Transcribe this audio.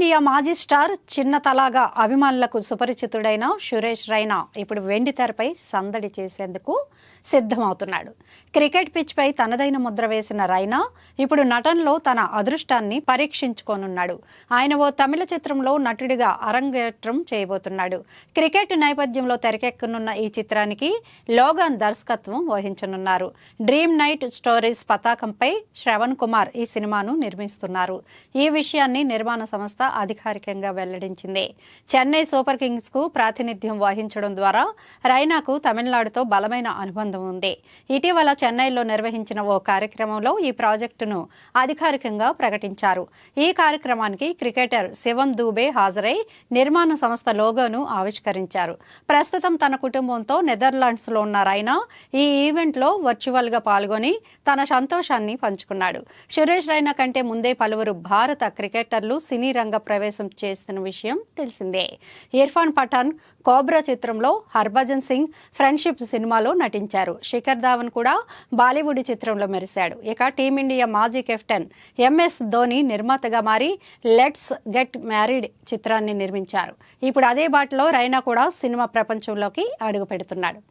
Team India మాజీ star చిన్న తలాగా అభిమానులకు సుపరిచితుడైన సురేష్ రైనా ఇప్పుడు వెండితెరపై సందడి చేసేందుకు సిద్ధమవుతున్నాడు. క్రికెట్ పిచ్పై తనదైన ముద్ర వేసిన రైనా ఇప్పుడు నటనలో తన అదృష్టాన్ని పరీక్షించుకోనున్నాడు. ఆయన ఓ తమిళ చిత్రంలో నటుడిగా అరంగేట్రం చేయబోతున్నాడు. క్రికెట్ నేపథ్యంలో తెరకెక్కనున్న ఈ చిత్రానికి లోగాన్ దర్శకత్వం వహించనున్నారు. డ్రీమ్ నైట్ స్టోరీస్ పతాకంపై శ్రవణ్ కుమార్ ఈ సినిమాను నిర్మిస్తున్నారు. ఈ విషయాన్ని నిర్మాణ సంస్థ అధికారికంగా వెల్లడించింది. చెన్నై సూపర్ కింగ్స్ కు ప్రాతినిధ్యం వహించడం ద్వారా రైనాకు తమిళనాడుతో బలమైన అనుబంధం ఉంది. ఇటీవల చెన్నైలో నిర్వహించిన ఓ కార్యక్రమంలో ఈ ప్రాజెక్టును అధికారికంగా ప్రకటించారు. ఈ కార్యక్రమానికి క్రికెటర్ శివం దూబే హాజరై నిర్మాణ సంస్థ లోగోను ఆవిష్కరించారు. ప్రస్తుతం తన కుటుంబంతో నెదర్లాండ్స్ లో ఉన్న రైనా ఈ ఈవెంట్ లో వర్చువల్ గా పాల్గొని తన సంతోషాన్ని పంచుకున్నాడు. సురేష్ రైనా కంటే ముందే పలువురు భారత క్రికెటర్లు సినీ రంగ ప్రవేశం చేస్తున్న విషయం తెలిసిందే. ఇర్ఫాన్ పఠాన్ కోబ్రా చిత్రంలో, హర్భజన్ సింగ్ ఫ్రెండ్షిప్ సినిమాలో నటించారు. శిఖర్ ధావన్ కూడా బాలీవుడ్ చిత్రంలో మెరిశాడు. ఇక టీమిండియా మాజీ కెప్టెన్ ఎంఎస్ ధోని నిర్మాతగా మారి లెట్స్ గెట్ మ్యారీడ్ చిత్రాన్ని నిర్మించారు. ఇప్పుడు అదే బాటలో రైనా కూడా సినిమా ప్రపంచంలోకి అడుగు పెడుతున్నాడు.